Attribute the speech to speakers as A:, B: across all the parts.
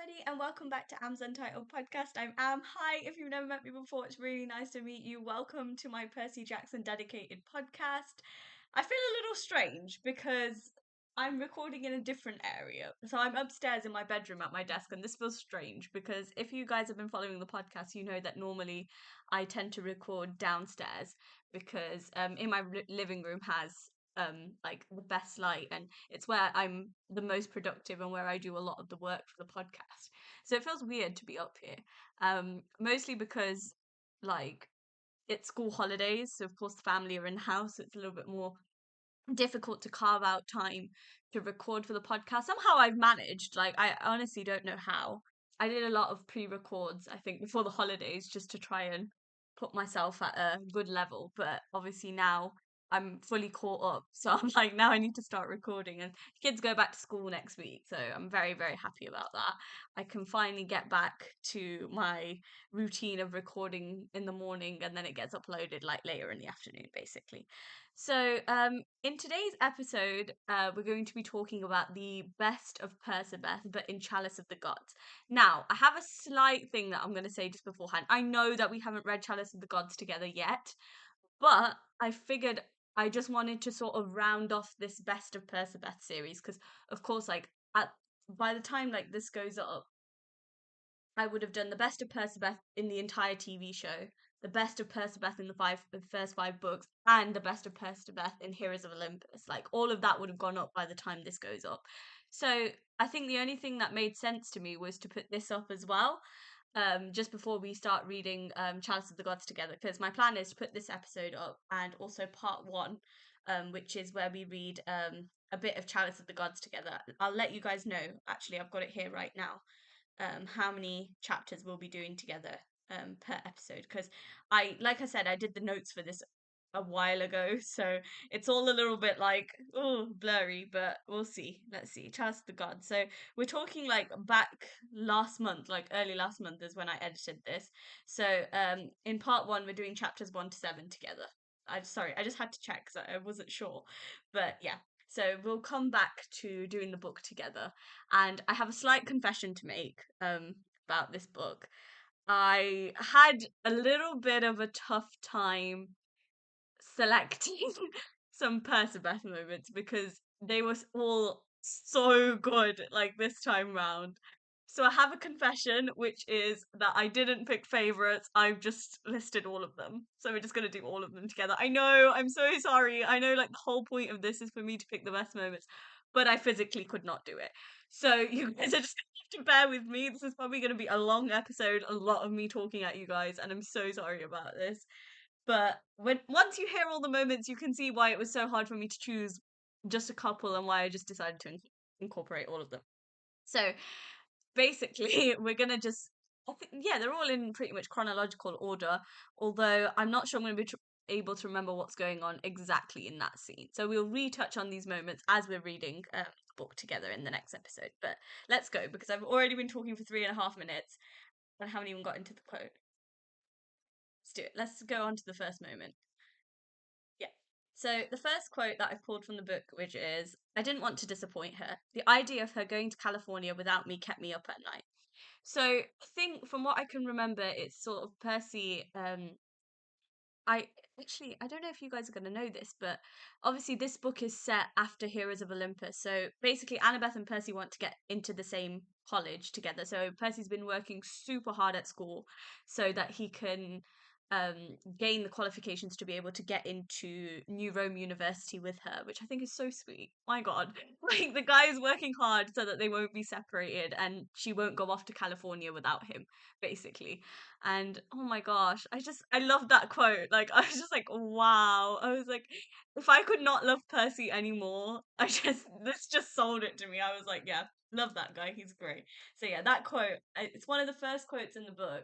A: everybody, and welcome back to Aamsuntitledpodcast. I'm Am. Hi, if you've never met me before, it's really nice to meet you. Welcome to my Percy Jackson dedicated podcast. I feel a little strange because I'm recording in a different area. So I'm upstairs in my bedroom at my desk, and this feels strange because if you guys have been following the podcast, you know that normally I tend to record downstairs because in my living room has like the best light, and it's where I'm the most productive and where I do a lot of the work for the podcast. So it feels weird to be up here. Mostly because like it's school holidays, so of course the family are in the house, so it's a little bit more difficult to carve out time to record for the podcast. Somehow I've managed, like I honestly don't know how. I did a lot of pre-records, I think, before the holidays just to try and put myself at a good level, but obviously now I'm fully caught up. So I'm like, now I need to start recording, and kids go back to school next week. So I'm very, very happy about that. I can finally get back to my routine of recording in the morning, and then it gets uploaded like later in the afternoon, basically. So, in today's episode, we're going to be talking about the best of Percabeth, but in Chalice of the Gods. Now, I have a slight thing that I'm going to say just beforehand. I know that we haven't read Chalice of the Gods together yet, but I figured I just wanted to sort of round off this best of Percabeth series because, of course, like by the time like this goes up, I would have done the best of Percabeth in the entire TV show, the best of Percabeth in the first five books, and the best of Percabeth in Heroes of Olympus. Like all of that would have gone up by the time this goes up. So I think the only thing that made sense to me was to put this up as well, just before we start reading Chalice of the Gods together, because my plan is to put this episode up and also part one, which is where we read a bit of Chalice of the Gods together. I'll let you guys know. Actually, I've got it here right now, how many chapters we'll be doing together per episode, because like I said, I did the notes for this a while ago, so it's all a little bit like blurry, but we'll see. Let's see. Chalice of the Gods. So we're talking like back last month, like early last month is when I edited this. So in part one we're doing chapters 1 to 7 together. I just had to check because I wasn't sure, but yeah. So we'll come back to doing the book together. And I have a slight confession to make about this book. I had a little bit of a tough time selecting some Percabeth moments because they were all so good like this time round. So I have a confession, which is that I didn't pick favorites. I've just listed all of them. So we're just gonna do all of them together. I know, I'm so sorry. I know like the whole point of this is for me to pick the best moments, but I physically could not do it. So you guys are just gonna have to bear with me. This is probably gonna be a long episode, a lot of me talking at you guys, and I'm so sorry about this. But once you hear all the moments, you can see why it was so hard for me to choose just a couple and why I just decided to incorporate all of them. So basically, we're gonna just yeah, they're all in pretty much chronological order. Although I'm not sure I'm gonna be able to remember what's going on exactly in that scene. So we'll retouch on these moments as we're reading the book together in the next episode. But let's go because I've already been talking for 3.5 minutes and haven't even got into the quote. Let's do it. Let's go on to the first moment. Yeah. So the first quote that I pulled from the book, which is, I didn't want to disappoint her. The idea of her going to California without me kept me up at night. So I think from what I can remember, it's sort of Percy. I actually I don't know if you guys are going to know this, but obviously this book is set after Heroes of Olympus. So basically, Annabeth and Percy want to get into the same college together. So Percy's been working super hard at school so that he can gain the qualifications to be able to get into New Rome University with her, which I think is so sweet. My God, like the guy is working hard so that they won't be separated and she won't go off to California without him, basically. And oh my gosh, I love that quote. Like I was just like, wow. I was like, if I could not love Percy anymore, this just sold it to me. I was like, yeah, love that guy. He's great. So yeah, that quote, it's one of the first quotes in the book,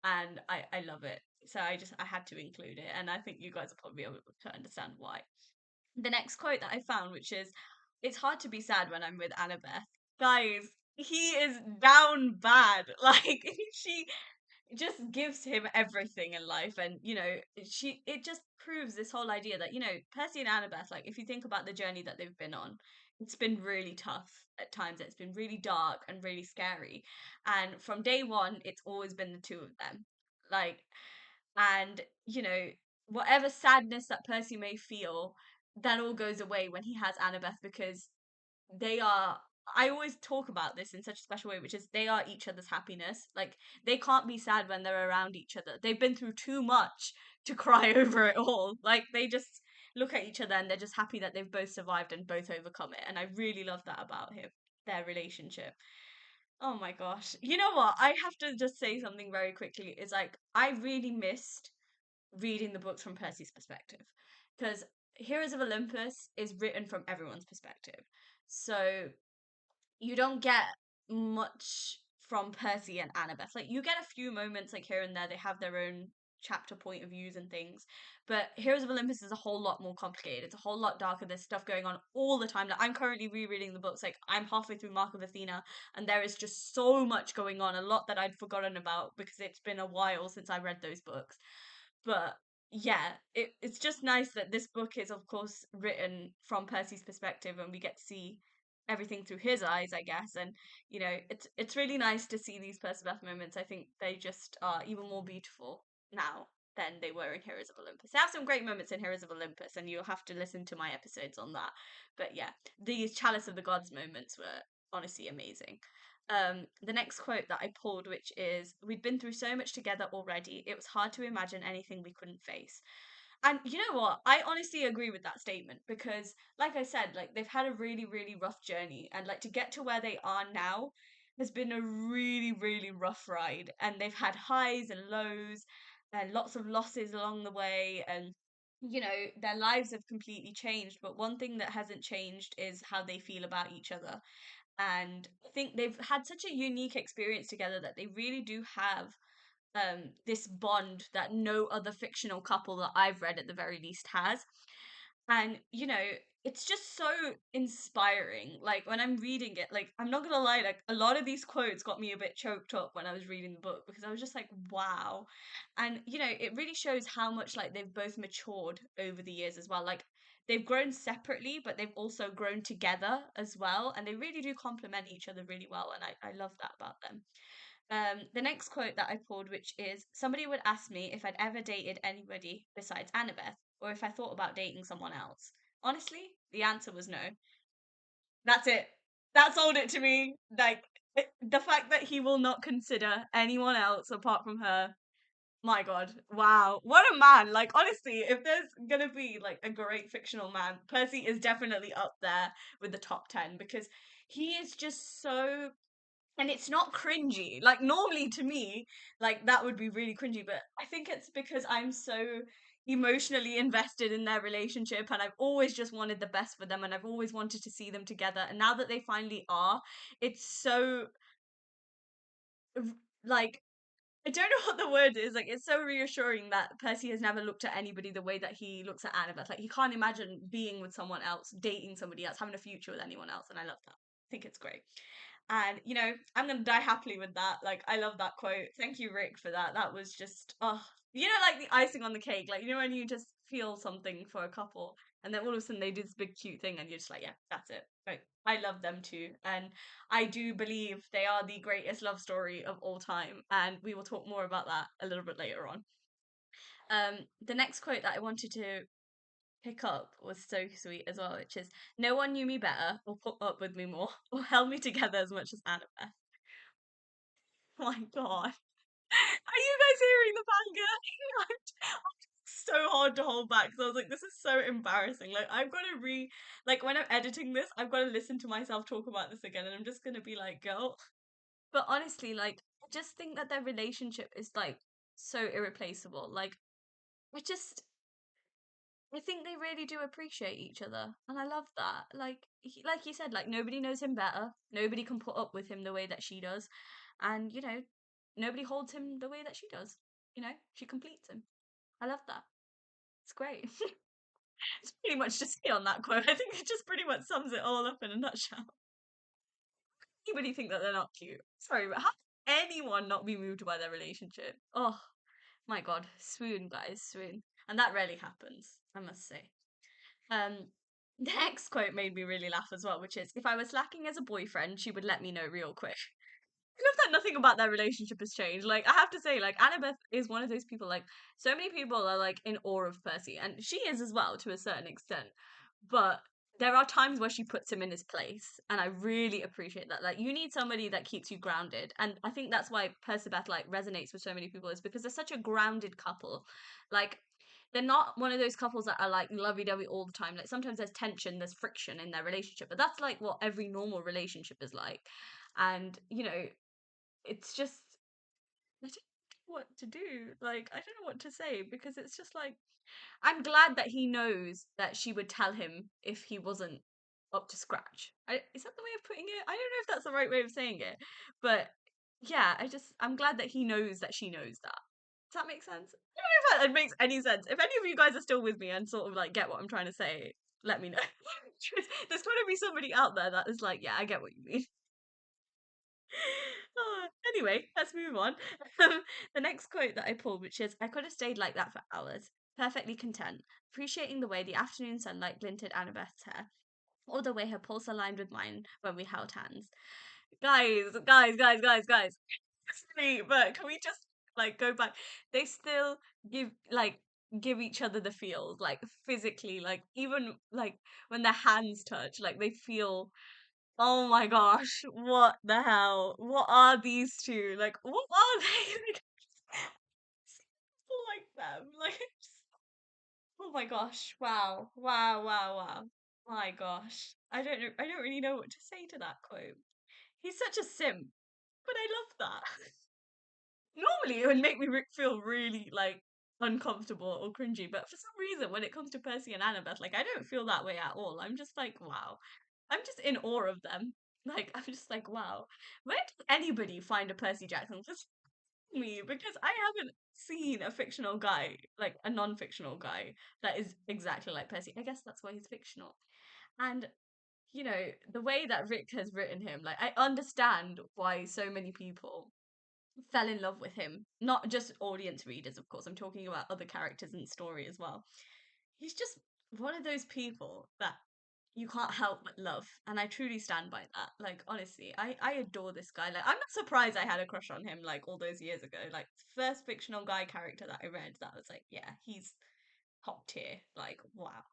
A: and I love it. So I had to include it, and I think you guys will probably be able to understand why. The next quote that I found, which is, "It's hard to be sad when I'm with Annabeth." Guys, he is down bad. Like she just gives him everything in life, and it just proves this whole idea that Percy and Annabeth, like if you think about the journey that they've been on, it's been really tough at times. It's been really dark and really scary. And from day one, it's always been the two of them. Like, and, whatever sadness that Percy may feel, that all goes away when he has Annabeth, because they are, I always talk about this in such a special way, which is they are each other's happiness. Like, they can't be sad when they're around each other. They've been through too much to cry over it all. Like, they just look at each other and they're just happy that they've both survived and both overcome it. And I really love that about him, their relationship. Oh my gosh. You know what? I have to just say something very quickly. It's like, I really missed reading the books from Percy's perspective, because Heroes of Olympus is written from everyone's perspective. So you don't get much from Percy and Annabeth. Like, you get a few moments like here and there. They have their own chapter point of views and things. But Heroes of Olympus is a whole lot more complicated. It's a whole lot darker. There's stuff going on all the time. Like, I'm currently rereading the books. Like, I'm halfway through Mark of Athena, and there is just so much going on, a lot that I'd forgotten about because it's been a while since I read those books. But yeah, it's just nice that this book is, of course, written from Percy's perspective, and we get to see everything through his eyes, I guess. And it's really nice to see these Percabeth moments. I think they just are even more beautiful now than they were in Heroes of Olympus. They have some great moments in Heroes of Olympus, and you'll have to listen to my episodes on that. But yeah, these Chalice of the Gods moments were honestly amazing. The next quote that I pulled, which is, "We'd been through so much together already, it was hard to imagine anything we couldn't face." And you know what? I honestly agree with that statement, because, like I said, like, they've had a really, really rough journey, and like to get to where they are now has been a really, really rough ride. And they've had highs and lows and lots of losses along the way. And their lives have completely changed. But one thing that hasn't changed is how they feel about each other. And I think they've had such a unique experience together that they really do have this bond that no other fictional couple that I've read at the very least has. And it's just so inspiring. Like, when I'm reading it, like, I'm not gonna lie, like, a lot of these quotes got me a bit choked up when I was reading the book, because I was just like, wow. And it really shows how much, like, they've both matured over the years as well. Like, they've grown separately, but they've also grown together as well, and they really do complement each other really well, and I love that about them. The next quote that I pulled, which is, "Somebody would ask me if I'd ever dated anybody besides Annabeth, or if I thought about dating someone else. Honestly, the answer was no." That's it. That sold it to me. Like, the fact that he will not consider anyone else apart from her. My God, wow, what a man! Like, honestly, if there's gonna be like a great fictional man, Percy is definitely up there with the top 10, because he is just so, and it's not cringy. Like, normally to me, like, that would be really cringy, but I think it's because I'm so emotionally invested in their relationship, and I've always just wanted the best for them, and I've always wanted to see them together. And now that they finally are, it's so, like, I don't know what the word is. Like, it's so reassuring that Percy has never looked at anybody the way that he looks at Annabeth. Like, he can't imagine being with someone else, dating somebody else, having a future with anyone else, and I love that. I think it's great. And I'm gonna die happily with that. Like, I love that quote. Thank you, Rick, for that. That was just, oh, like the icing on the cake. Like, when you just feel something for a couple, and then all of a sudden they do this big cute thing, and you're just like, yeah, that's it. Like, I love them too, and I do believe they are the greatest love story of all time. And we will talk more about that a little bit later on. The next quote that I wanted to pick up was so sweet as well, which is, "No one knew me better, or put up with me more, or held me together as much as Annabeth." Oh my God. Are you guys hearing the banger? I'm so hard to hold back, because I was like, this is so embarrassing. Like, I've got to like, when I'm editing this, I've got to listen to myself talk about this again, and I'm just gonna be like, girl. But honestly, like, I just think that their relationship is like so irreplaceable. Like, I just I think they really do appreciate each other, and I love that. Like, like you said, like, nobody knows him better. Nobody can put up with him the way that she does, and nobody holds him the way that she does. She completes him. I love that. It's great. It's pretty much just me on that quote. I think it just pretty much sums it all up in a nutshell. Anybody think that they're not cute? Sorry, but how can anyone not be moved by their relationship? Oh my God, swoon, guys, swoon, and that rarely happens, I must say. Um, The next quote made me really laugh as well, which is, if I was slacking as a boyfriend, she would let me know real quick. I love that nothing about their relationship has changed. Like, I have to say, like, Annabeth is one of those people, like, so many people are, like, in awe of Percy, and she is as well, to a certain extent. But there are times where she puts him in his place, and I really appreciate that. Like, you need somebody that keeps you grounded, and I think that's why Percabeth, like, resonates with so many people, is because they're such a grounded couple. Like, they're not one of those couples that are like lovey-dovey all the time. Like sometimes there's tension, there's friction in their relationship, but that's like what every normal relationship is like. And it's just I don't know what to do. Like I don't know what to say because it's just like I'm glad that he knows that she would tell him if he wasn't up to scratch. Is that the way of putting it? I don't know if that's the right way of saying it, but yeah, I'm glad that he knows that she knows that. Does that make sense? I don't know if that makes any sense. If any of you guys are still with me and sort of like get what I'm trying to say, let me know. There's going to be somebody out there that is like, yeah, I get what you mean. Anyway, let's move on. The next quote that I pulled, which is, I could have stayed like that for hours, perfectly content, appreciating the way the afternoon sunlight glinted Annabeth's hair, or the way her pulse aligned with mine when we held hands. Guys. Sorry, but can we just like go back? They still give each other the feels, like physically, like even like when their hands touch, like they feel. Oh my gosh, what the hell? What are these two? Like, what are they? Like them? Like, oh my gosh! Wow! My gosh, I don't know. I don't really know what to say to that quote. He's such a simp, but I love that. Normally it would make me feel really like uncomfortable or cringy, but for some reason when it comes to Percy and Annabeth, like I don't feel that way at all. I'm just like, wow. I'm just in awe of them. Like I'm just like, wow. Where does anybody find a Percy Jackson? Just me, because I haven't seen a fictional guy, like a non-fictional guy, that is exactly like Percy. I guess that's why he's fictional. And the way that Rick has written him, like I understand why so many people fell in love with him. Not just audience readers, of course. I'm talking about other characters in the story as well. He's just one of those people that you can't help but love, and I truly stand by that. Like honestly, I adore this guy. Like I'm not surprised I had a crush on him like all those years ago. Like first fictional guy character that I read, that was like, yeah, he's top tier. Like wow.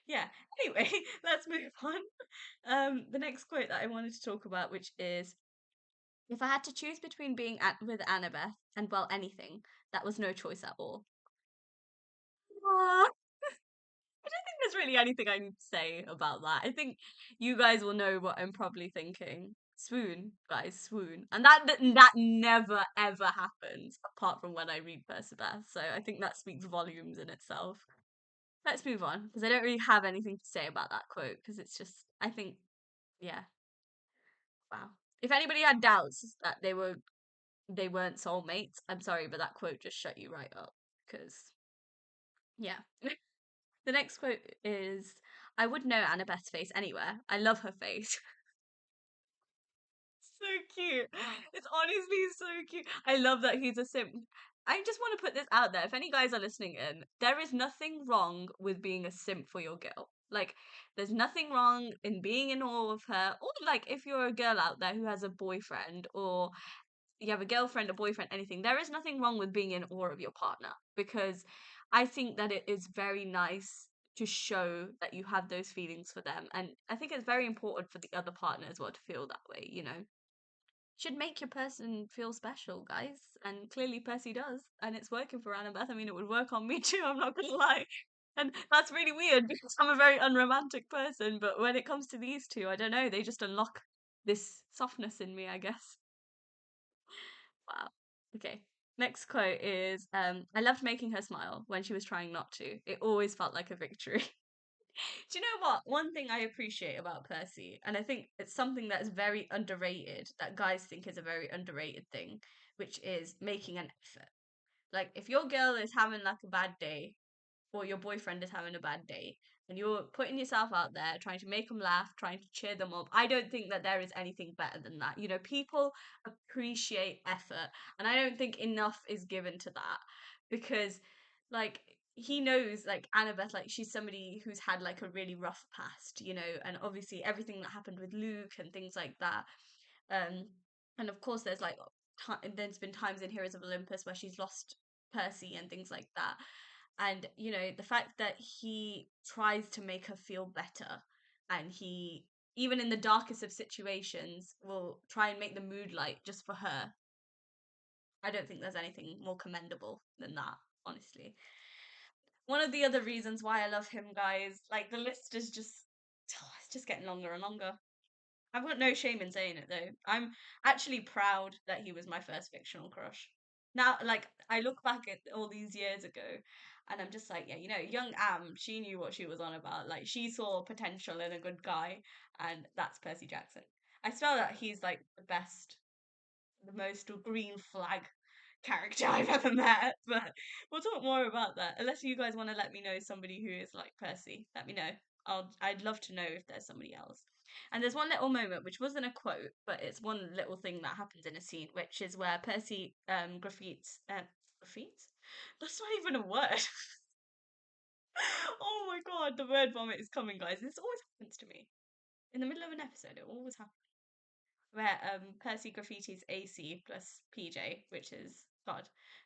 A: Yeah. Anyway, let's move on. The next quote that I wanted to talk about, which is, if I had to choose between being with Annabeth and, well, anything, that was no choice at all. Aw, I don't think there's really anything I need to say about that. I think you guys will know what I'm probably thinking. Swoon, guys, swoon. And that never ever happens apart from when I read Percabeth. So I think that speaks volumes in itself. Let's move on because I don't really have anything to say about that quote because it's just I think yeah, wow. If anybody had doubts that they weren't soulmates. I'm sorry, but that quote just shut you right up. Because, yeah. The next quote is, I would know Annabeth's face anywhere. I love her face. So cute. It's honestly so cute. I love that he's a simp. I just want to put this out there. If any guys are listening in, there is nothing wrong with being a simp for your girl. Like, there's nothing wrong in being in awe of her. Or, like, if you're a girl out there who has a boyfriend or you have a girlfriend, a boyfriend, anything, there is nothing wrong with being in awe of your partner because I think that it is very nice to show that you have those feelings for them. And I think it's very important for the other partner as well to feel that way. Should make your person feel special, guys. And clearly Percy does. And it's working for Annabeth. I mean, it would work on me too, I'm not gonna lie. And that's really weird because I'm a very unromantic person. But when it comes to these two, I don't know, they just unlock this softness in me, I guess. Wow. Okay. Next quote is I loved making her smile when she was trying not to. It always felt like a victory. Do you know what? One thing I appreciate about Percy, and I think it's something that is very underrated, that guys think is a very underrated thing, which is making an effort. Like, if your girl is having like a bad day, or your boyfriend is having a bad day and you're putting yourself out there trying to make them laugh, trying to cheer them up, I don't think that there is anything better than that. People appreciate effort, and I don't think enough is given to that because, like, he knows like Annabeth, like she's somebody who's had like a really rough past, you know, and obviously everything that happened with Luke and things like that. Um, and of course, there's been times in Heroes of Olympus where she's lost Percy and things like that. And you know, the fact that he tries to make her feel better, and he even in the darkest of situations will try and make the mood light just for her. I don't think there's anything more commendable than that, honestly. One of the other reasons why I love him, guys, like the list is just it's just getting longer and longer. I've got no shame in saying it though. I'm actually proud that he was my first fictional crush. Now, like I look back at all these years ago, and I'm just like, yeah, you know, young Am, she knew what she was on about. Like she saw potential in a good guy, and that's Percy Jackson. I feel that he's like the most green flag character I've ever met. But we'll talk more about that. Unless you guys want to let me know somebody who is like Percy, let me know. I'd love to know if there's somebody else. And there's one little moment which wasn't a quote, but it's one little thing that happens in a scene, which is where Percy graffites. That's not even a word. Oh my god, the word vomit is coming, guys. This always happens to me in the middle of an episode. It always happens where Percy graffitis AC plus PJ, which is God.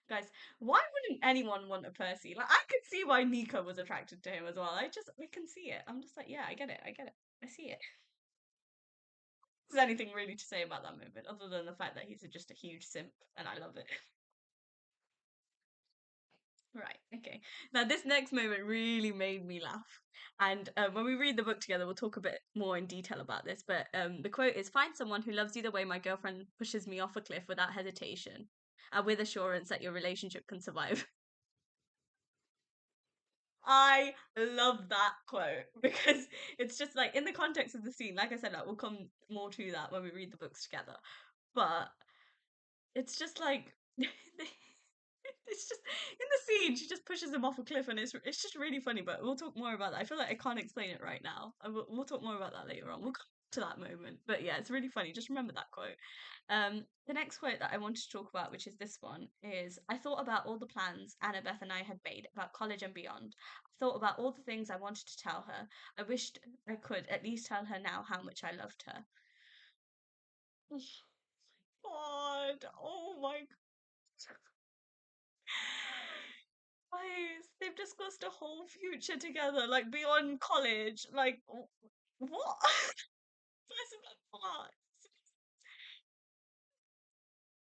A: Guys, why wouldn't anyone want a Percy? Like I could see why Nika was attracted to him as well. I can see it. I'm just like, yeah, I get it. I see it. Is there anything really to say about that moment other than the fact that he's just a huge simp and I love it? Right, okay. Now, this next moment really made me laugh. And when we read the book together, we'll talk a bit more in detail about this. But the quote is: Find someone who loves you the way my girlfriend pushes me off a cliff without hesitation, and with assurance that your relationship can survive. I love that quote because it's just like in the context of the scene, like I said, like we'll come more to that when we read the books together. But it's just like it's just in the scene she just pushes him off a cliff and it's just really funny, but we'll talk more about that. I feel like I can't explain it right now. We'll talk more about that later on. We'll come to that moment. But yeah, it's really funny. Just remember that quote. The next quote that I wanted to talk about, which is this one, is I thought about all the plans Annabeth and I had made about college and beyond. I thought about all the things I wanted to tell her. I wished I could at least tell her now how much I loved her. God, oh my guys, they've discussed a whole future together, like beyond college. Like, what? Listen to that part.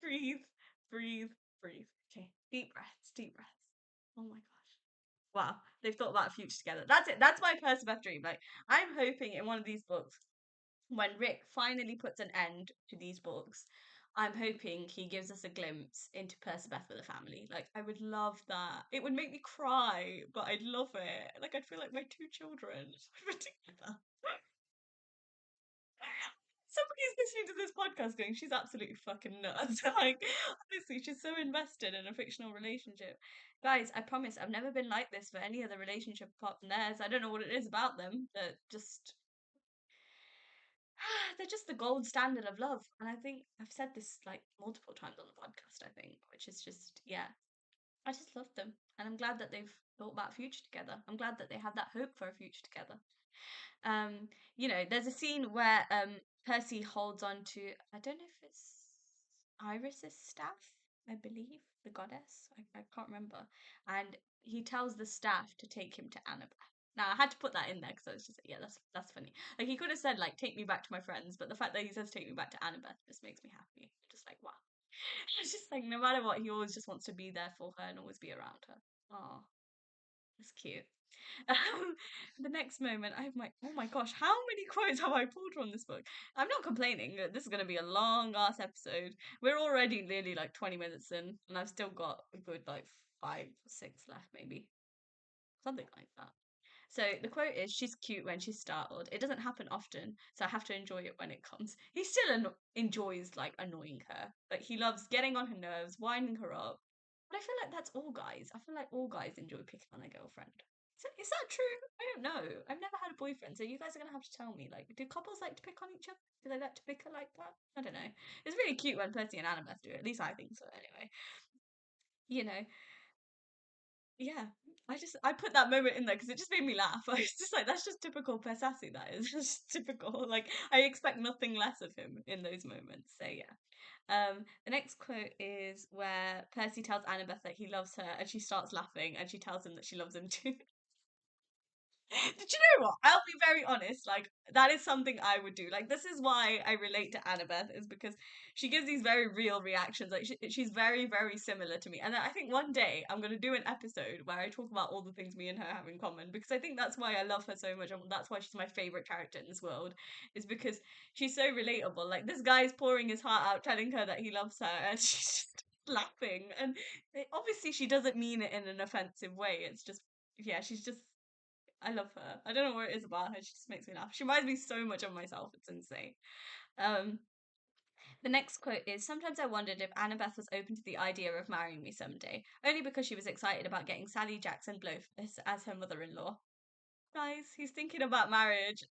A: Breathe, breathe, breathe. Okay, deep breaths, deep breaths. Oh my gosh. Wow, they've thought about a future together. That's it. That's my Percabeth dream. Like, I'm hoping in one of these books, when Rick finally puts an end to these books, I'm hoping he gives us a glimpse into Percabeth with a family. Like, I would love that. It would make me cry, but I'd love it. Like, I'd feel like my two children were together. Somebody's listening to this podcast going, she's absolutely fucking nuts. Like, honestly, she's so invested in a fictional relationship. Guys, I promise I've never been like this for any other relationship apart from theirs. I don't know what it is about them that just they're just the gold standard of love. And I think I've said this like multiple times on the podcast, I think, which is just, yeah, I just love them. And I'm glad that they've thought about a future together. I'm glad that they have that hope for a future together. You know, there's a scene where Percy holds on to, I don't know if it's Iris's staff, I believe, the goddess. I can't remember. And he tells the staff to take him to Annabeth. Now I had to put that in there because I was just yeah, that's funny. Like he could have said like take me back to my friends, but the fact that he says take me back to Annabeth just makes me happy. Just like wow, it's just like no matter what, he always just wants to be there for her and always be around her. Oh, that's cute. The next moment, I'm like, oh my gosh, how many quotes have I pulled from this book? I'm not complaining. This is going to be a long ass episode. We're already nearly like 20 minutes in, and I've still got a good like five, six left, maybe something like that. So the quote is, "She's cute when she's startled. It doesn't happen often, so I have to enjoy it when it comes." He still enjoys like annoying her. Like he loves getting on her nerves, winding her up. But I feel like that's all guys. I feel like all guys enjoy picking on their girlfriend. Is that true? I don't know. I've never had a boyfriend, so you guys are gonna have to tell me. Like, do couples like to pick on each other? Do they like to pick her like that? I don't know. It's really cute when Percy and Annabeth do it. At least I think so. Anyway, you know. Yeah, I put that moment in there because it just made me laugh. I was just like, that's just typical Persassi. That is just typical. Like I expect nothing less of him in those moments. So yeah. The next quote is where Percy tells Annabeth that he loves her, and she starts laughing, and she tells him that she loves him too. Did you know what? I'll be very honest. Like that is something I would do. Like this is why I relate to Annabeth is because she gives these very real reactions. Like she's very very similar to me. And I think one day I'm gonna do an episode where I talk about all the things me and her have in common because I think that's why I love her so much and that's why she's my favorite character in this world. Is because she's so relatable. Like this guy's pouring his heart out, telling her that he loves her, and she's just laughing. And obviously she doesn't mean it in an offensive way. It's just yeah, she's just I love her. I don't know what it is about her. She just makes me laugh. She reminds me so much of myself. It's insane. Um, the next quote is sometimes I wondered if Annabeth was open to the idea of marrying me someday, only because she was excited about getting Sally Jackson Blofeld as her mother in law. Guys, he's thinking about marriage.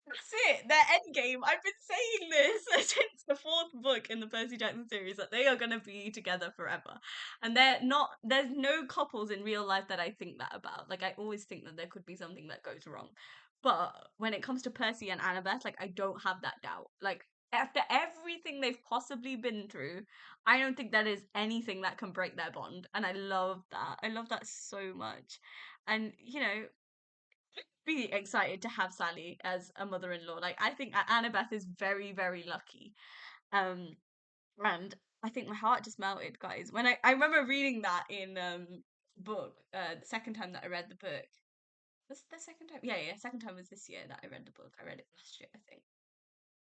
A: That's it. Their end game. I've been saying this since the fourth book in the Percy Jackson series that they are going to be together forever. And they're not, there's no couples in real life that I think that about. Like, I always think that there could be something that goes wrong. But when it comes to Percy and Annabeth, like, I don't have that doubt. Like, after everything they've possibly been through, I don't think there is anything that can break their bond. And I love that. I love that so much. And, be excited to have Sally as a mother-in-law. Like I think Annabeth is very, very lucky. Um, and I think my heart just melted, guys. When I remember reading that in book, the second time that I read the book. Was it the second time? Yeah, yeah, second time was this year that I read the book. I read it last year, I think.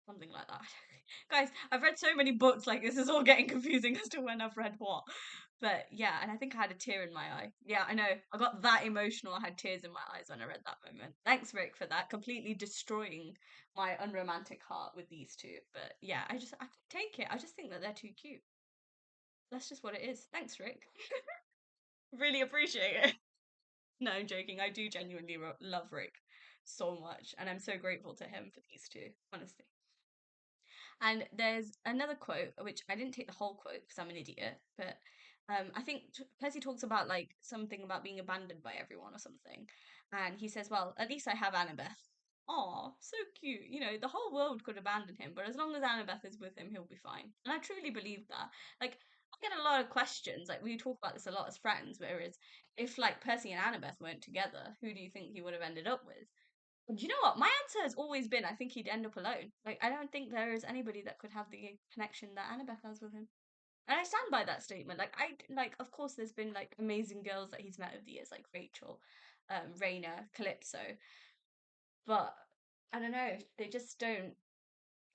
A: Something like that. Guys, I've read so many books, like this is all getting confusing as to when I've read what. But yeah, and I think I had a tear in my eye. Yeah, I know. I got that emotional. I had tears in my eyes when I read that moment. Thanks, Rick, for that. Completely destroying my unromantic heart with these two. But yeah, I can take it. I just think that they're too cute. That's just what it is. Thanks, Rick. Really appreciate it. No, I'm joking. I do genuinely love Rick so much, and I'm so grateful to him for these two, honestly. And there's another quote, which I didn't take the whole quote because I'm an idiot, but I think Percy talks about like something about being abandoned by everyone or something. And he says, well, at least I have Annabeth. Aw, so cute. You know, the whole world could abandon him, but as long as Annabeth is with him, he'll be fine. And I truly believe that. Like, I get a lot of questions. Like, we talk about this a lot as friends, whereas if like Percy and Annabeth weren't together, who do you think he would have ended up with? Do you know what? My answer has always been I think he'd end up alone. Like, I don't think there is anybody that could have the connection that Annabeth has with him. And I stand by that statement. Like, of course, there's been like amazing girls that he's met over the years, like Rachel, Raina, Calypso. But I don't know. They just don't.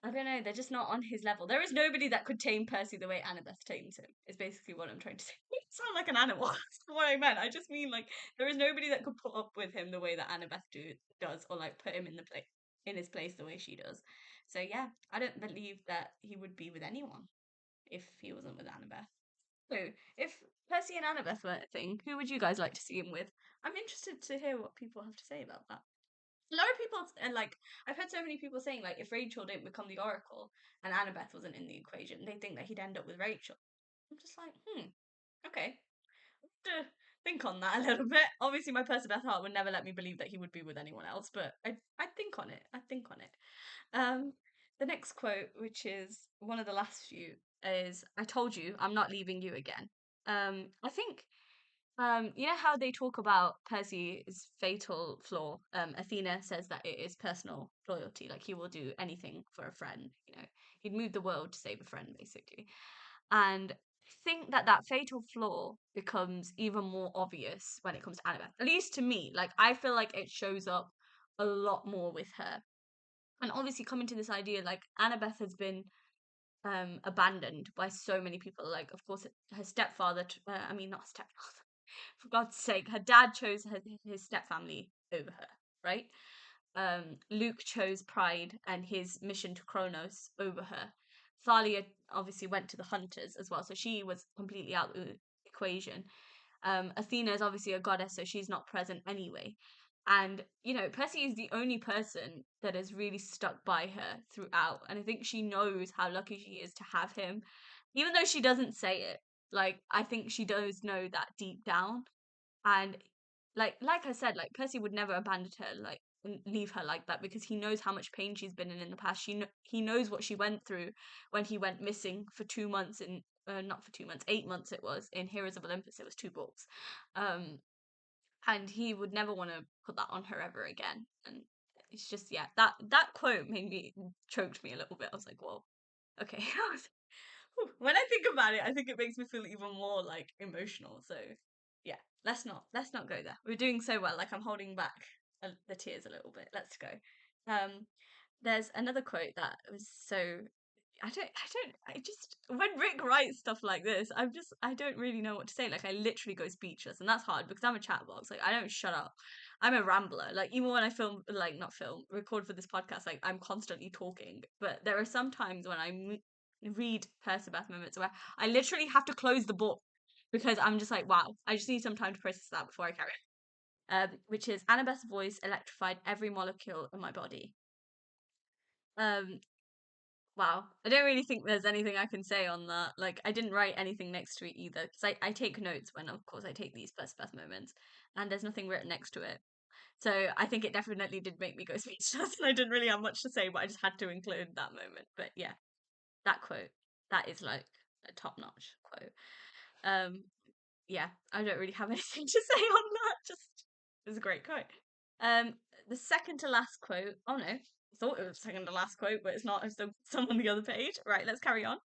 A: I don't know. They're just not on his level. There is nobody that could tame Percy the way Annabeth tames him. Is basically what I'm trying to say. Sound like an animal. That's not what I meant. I just mean like there is nobody that could put up with him the way that does, or like put him in the place in his place the way she does. So yeah, I don't believe that he would be with anyone if he wasn't with Annabeth. So if Percy and Annabeth were a thing, who would you guys like to see him with? I'm interested to hear what people have to say about that. A lot of people and like I've heard so many people saying like if Rachel didn't become the Oracle and Annabeth wasn't in the equation, they think that he'd end up with Rachel. I'm just like, okay. To think on that a little bit. Obviously, my Percabeth heart would never let me believe that he would be with anyone else, but I think on it. I think on it. Um, the next quote, which is one of the last few, is "I told you, I'm not leaving you again." I think you know how they talk about Percy's fatal flaw? Athena says that it is personal loyalty. Like he will do anything for a friend. You know, he'd move the world to save a friend, basically. And I think that that fatal flaw becomes even more obvious when it comes to Annabeth. At least to me, like I feel like it shows up a lot more with her. And obviously, coming to this idea, like Annabeth has been abandoned by so many people. Like, of course, her stepfather. I mean, not stepfather. For God's sake, her dad chose his stepfamily over her, right? Luke chose pride and his mission to Kronos over her. Thalia obviously went to the hunters as well, so she was completely out of the equation. Athena is obviously a goddess, so she's not present anyway. And, Percy is the only person that has really stuck by her throughout. And I think she knows how lucky she is to have him, even though she doesn't say it. Like, I think she does know that deep down. And like I said, like Percy would never abandon her, like leave her like that, because he knows how much pain she's been in the past. He knows what she went through when he went missing for 2 months in not for 2 months, 8 months it was in Heroes of Olympus. It was two books, and he would never want to put that on her ever again. And it's just, yeah, that quote made me choked me a little bit. I was like, whoa, okay. When I think about it, I think it makes me feel even more like emotional. So yeah, let's not go there. We're doing so well. Like I'm holding back the tears a little bit. Let's go. Um, there's another quote that was so. I just, when Rick writes stuff like this, I don't really know what to say. Like, I literally go speechless, and that's hard because I'm a chatbox. Like, I don't shut up. I'm a rambler. Like, even when I film, like, not film, record for this podcast, like, I'm constantly talking. But there are some times when read Percabeth moments where I literally have to close the book because I'm just like, wow, I just need some time to process that before I carry on. Which is Annabeth's voice electrified every molecule in my body. Um, Wow. I don't really think there's anything I can say on that. Like, I didn't write anything next to it either. Because I take notes when, of course, I take these best moments. And there's nothing written next to it. So I think it definitely did make me go speechless. And I didn't really have much to say, but I just had to include that moment. But yeah, that quote, that is like a top-notch quote. Um, yeah, I don't really have anything to say on that. Just, it was a great quote. Um, the second to last quote. Oh no, I thought it was second to last quote, but it's not. It's still some on the other page. Right, let's carry on.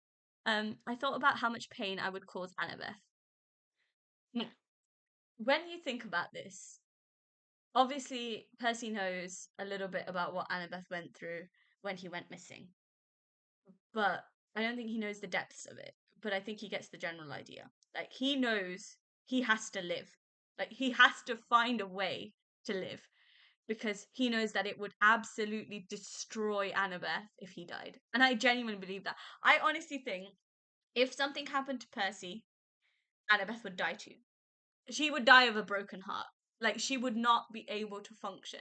A: I thought about how much pain I would cause Annabeth. Now, when you think about this, obviously Percy knows a little bit about what Annabeth went through when he went missing, but I don't think he knows the depths of it. But I think he gets the general idea. Like he knows he has to live. Like he has to find a way to live because he knows that it would absolutely destroy Annabeth if he died. And I genuinely believe that. I honestly think if something happened to Percy, Annabeth would die too. She would die of a broken heart. Like she would not be able to function.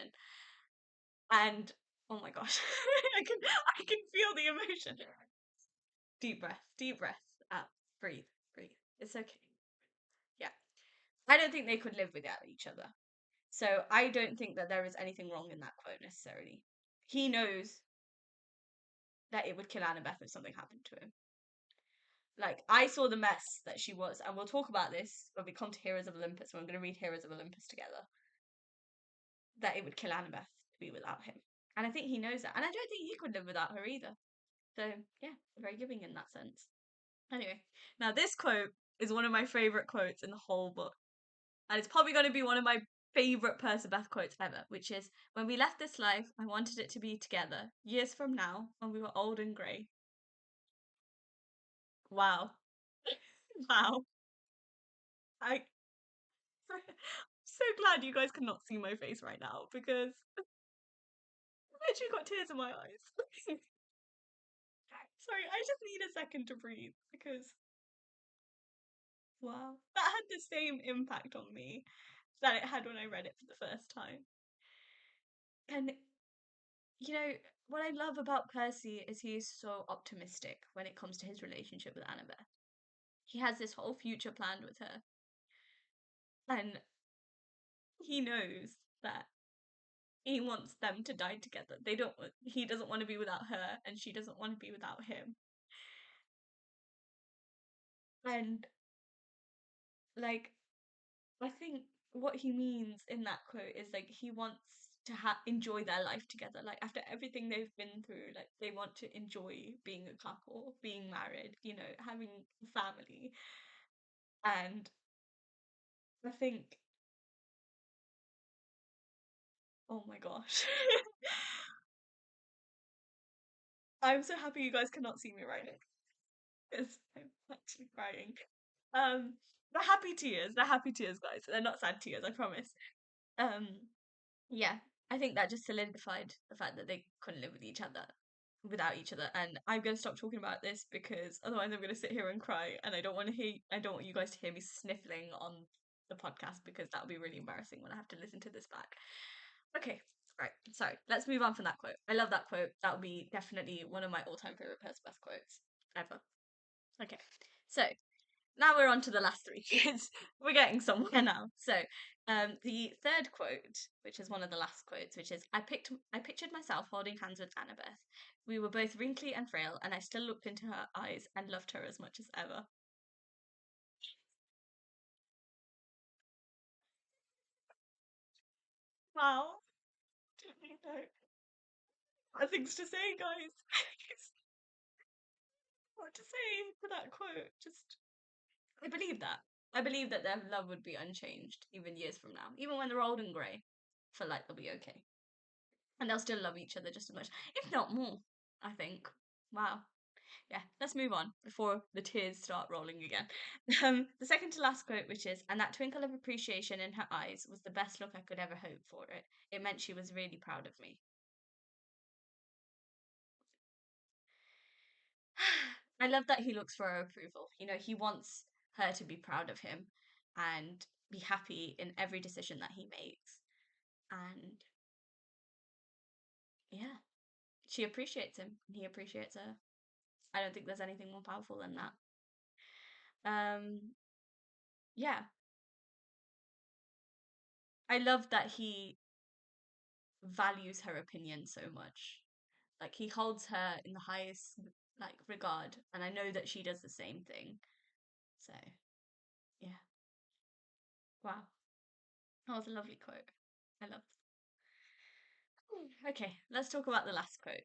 A: And oh my gosh, I can feel the emotion. Deep breath, deep breath. Out, breathe, breathe. It's okay. Yeah. I don't think they could live without each other. So I don't think that there is anything wrong in that quote necessarily. He knows that it would kill Annabeth if something happened to him. Like, I saw the mess that she was, and we'll talk about this when we come to Heroes of Olympus, when I'm going to read Heroes of Olympus together, that it would kill Annabeth to be without him. And I think he knows that. And I don't think he could live without her either. So, yeah, very giving in that sense. Anyway, now this quote is one of my favourite quotes in the whole book. And it's probably going to be one of my favourite Percabeth quotes ever, which is, when we left this life, I wanted it to be together, years from now, when we were old and grey. Wow. Wow. I I'm so glad you guys cannot see my face right now because I actually got tears in my eyes. Sorry, I just need a second to breathe because wow, that had the same impact on me that it had when I read it for the first time. And you know, what I love about Percy is he's so optimistic when it comes to his relationship with Annabeth. He has this whole future planned with her, and he knows that he wants them to die together. He doesn't want to be without her, and she doesn't want to be without him. And like, I think what he means in that quote is like he wants to enjoy their life together. Like after everything they've been through, like they want to enjoy being a couple, being married, having a family. And I think, oh my gosh, I'm so happy you guys cannot see me right now because I'm actually crying. Um, they're happy tears, guys. They're not sad tears, I promise. Um, yeah, I think that just solidified the fact that they couldn't live with each other without each other. And I'm gonna stop talking about this because otherwise I'm gonna sit here and cry, and I don't want you guys to hear me sniffling on the podcast because that would be really embarrassing when I have to listen to this back. Okay, right. So let's move on from that quote. I love that quote. That would be definitely one of my all-time favorite Percy quotes ever. Okay, so now we're on to the last three kids. We're getting somewhere now. So, the third quote, which is one of the last quotes, which is I pictured myself holding hands with Annabeth. We were both wrinkly and frail, and I still looked into her eyes and loved her as much as ever. Wow. Don't really know what things to say, guys. What to say for that quote? Just I believe that. I believe that their love would be unchanged even years from now. Even when they're old and grey. I feel like they'll be okay. And they'll still love each other just as much, if not more, I think. Wow. Yeah, let's move on before the tears start rolling again. The second to last quote, which is, and that twinkle of appreciation in her eyes was the best look I could ever hope for it. It meant she was really proud of me. I love that he looks for her approval. He wants her to be proud of him and be happy in every decision that he makes. And yeah, she appreciates him and he appreciates her. I don't think there's anything more powerful than that. Yeah, I love that he values her opinion so much. Like he holds her in the highest like regard, and I know that she does the same thing. So yeah, wow, that was a lovely quote. I love. Okay, let's talk about the last quote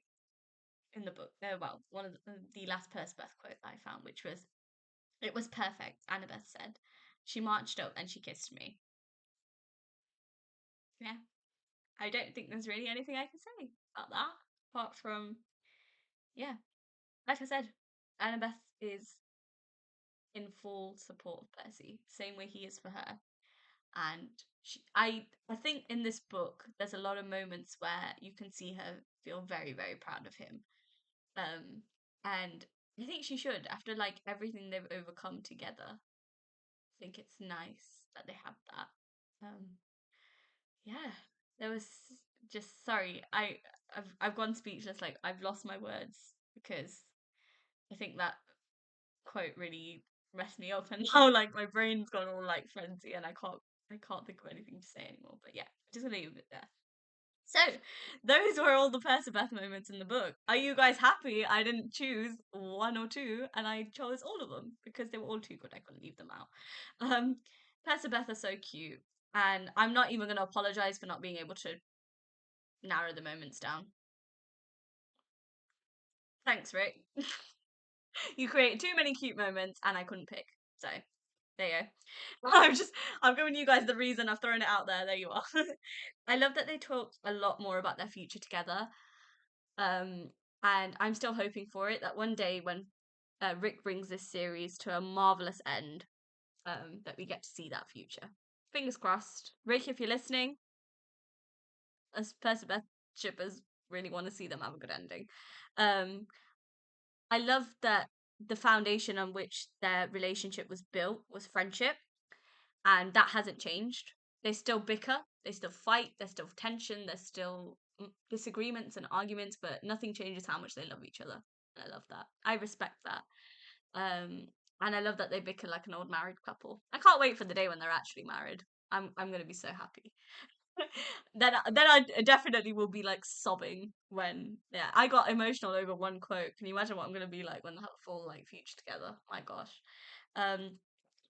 A: in the book. Well, one of the last Percabeth quote that I found, which was, "It was perfect." Annabeth said. She marched up and she kissed me. Yeah, I don't think there's really anything I can say about that apart from yeah, like I said, Annabeth is in full support of Percy, same way he is for her. And I think in this book there's a lot of moments where you can see her feel very, very proud of him. Um, and I think she should, after like everything they've overcome together. I think it's nice that they have that. Um, yeah, there was just sorry, I've gone speechless. Like I've lost my words because I think that quote really messed me up, and now like my brain's gone all like frenzy, and I can't think of anything to say anymore. But yeah, just gonna leave it there. So those were all the Percabeth moments in the book. Are you guys happy? I didn't choose one or two, and I chose all of them because they were all too good. I couldn't leave them out. Um, Percabeth are so cute, and I'm not even gonna apologize for not being able to narrow the moments down. Thanks, Rick. You create too many cute moments, and I couldn't pick. So there you go. I'm giving you guys the reason. I've thrown it out there. There you are. I love that they talked a lot more about their future together. Um, and I'm still hoping for it that one day when Rick brings this series to a marvelous end, that we get to see that future. Fingers crossed. Rick, if you're listening, as Percabeth shippers really want to see them have a good ending. Um, I love that the foundation on which their relationship was built was friendship, and that hasn't changed. They still bicker, they still fight, there's still tension, there's still disagreements and arguments, but nothing changes how much they love each other. And I love that. I respect that. And I love that they bicker like an old married couple. I can't wait for the day when they're actually married. I'm gonna be so happy. Then I definitely will be like sobbing when yeah I got emotional over one quote. Can you imagine what I'm gonna be like when they have a full like future together? My gosh. Um,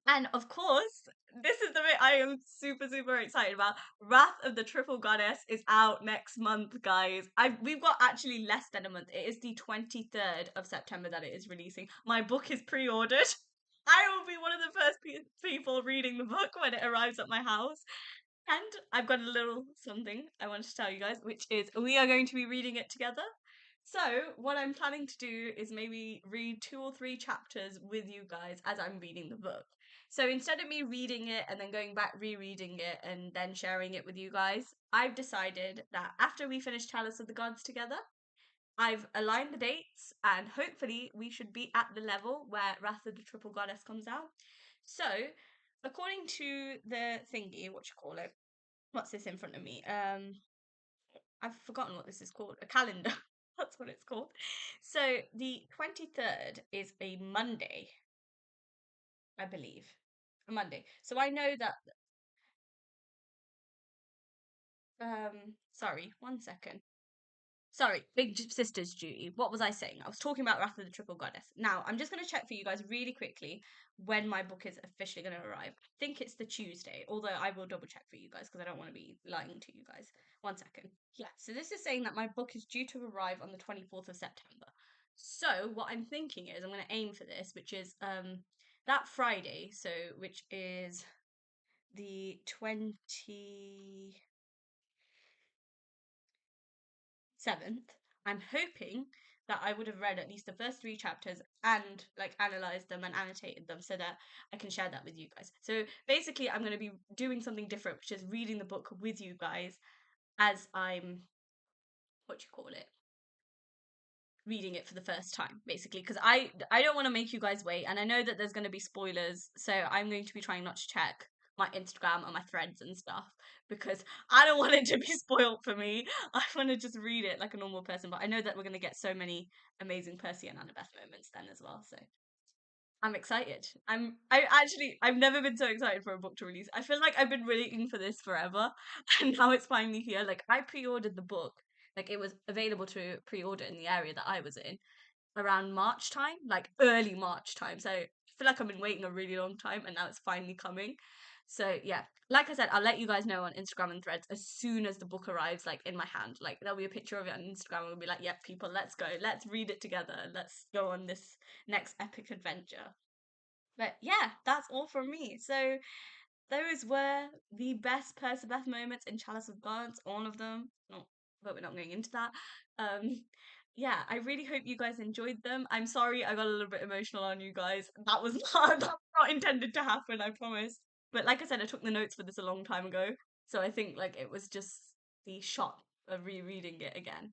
A: and of course, this is the bit I am super, super excited about. Wrath of the Triple Goddess is out next month, guys. We've got actually less than a month. It is the 23rd of September that it is releasing. My book is pre-ordered. I will be one of the first people reading the book when it arrives at my house. And I've got a little something I want to tell you guys, which is we are going to be reading it together. So, what I'm planning to do is maybe read two or three chapters with you guys as I'm reading the book. So, instead of me reading it and then going back, rereading it, and then sharing it with you guys, I've decided that after we finish Chalice of the Gods together, I've aligned the dates and hopefully we should be at the level where Wrath of the Triple Goddess comes out. So, according to the thingy, what you call it? What's this in front of me? I've forgotten what this is called. A calendar. That's what it's called. So the 23rd is a Monday. I believe. A Monday. So I know that sorry, one second. Sorry, sister's duty. What was I saying? I was talking about Wrath of the Triple Goddess. Now, I'm just going to check for you guys really quickly when my book is officially going to arrive. I think it's the Tuesday, although I will double check for you guys because I don't want to be lying to you guys. One second. Yeah, so this is saying that my book is due to arrive on the 24th of September. So, what I'm thinking is I'm going to aim for this, which is that Friday, so which is the 7th, I'm hoping that I would have read at least the first three chapters and like analyzed them and annotated them so that I can share that with you guys. So basically, I'm going to be doing something different, which is reading the book with you guys as I'm, what do you call it? Reading it for the first time, basically, because I don't want to make you guys wait, and I know that there's going to be spoilers, so I'm going to be trying not to check my Instagram or my threads and stuff because I don't want it to be spoiled for me. I want to just read it like a normal person, but I know that we're going to get so many amazing Percy and Annabeth moments then as well. So I'm excited. I've never been so excited for a book to release. I feel like I've been waiting for this forever and now it's finally here. Like I pre-ordered the book. Like it was available to pre-order in the area that I was in around March time, like early March time. So I feel like I've been waiting a really long time and now it's finally coming. So yeah, like I said, I'll let you guys know on Instagram and threads as soon as the book arrives, like in my hand. Like there'll be a picture of it on Instagram and we'll be like, yep, people, let's go. Let's read it together. Let's go on this next epic adventure. But yeah, that's all from me. So those were the best Percabeth moments in Chalice of Gods, all of them. Not, but we're not going into that. Um, yeah, I really hope you guys enjoyed them. I'm sorry I got a little bit emotional on you guys. That was not, that was not intended to happen, I promise. But like I said, I took the notes for this a long time ago, so I think like it was just the shock of rereading it again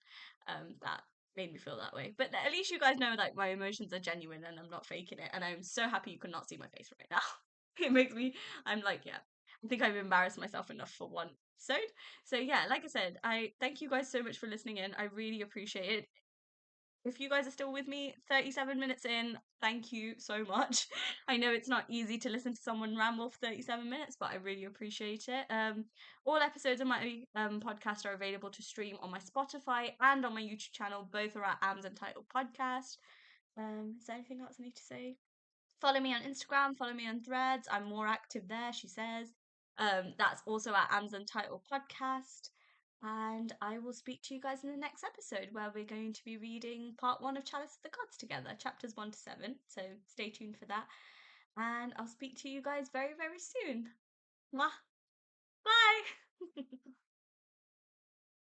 A: that made me feel that way. But at least you guys know like my emotions are genuine and I'm not faking it, and I'm so happy you could not see my face right now. It makes me I'm like, yeah, I think I've embarrassed myself enough for one episode. So yeah, like I said, I thank you guys so much for listening in. I really appreciate it. If you guys are still with me 37 minutes in, thank you so much. I know it's not easy to listen to someone ramble for 37 minutes, but I really appreciate it. All episodes of my podcast are available to stream on my Spotify and on my YouTube channel. Both are at Aamsuntitledpodcast. Podcast. Is there anything else I need to say? Follow me on Instagram, follow me on Threads. I'm more active there, she says. That's also at Aamsuntitledpodcast. Podcast. And I will speak to you guys in the next episode where we're going to be reading part one of Chalice of the Gods together, chapters 1 to 7. So stay tuned for that. And I'll speak to you guys very, very soon. Mwah. Bye.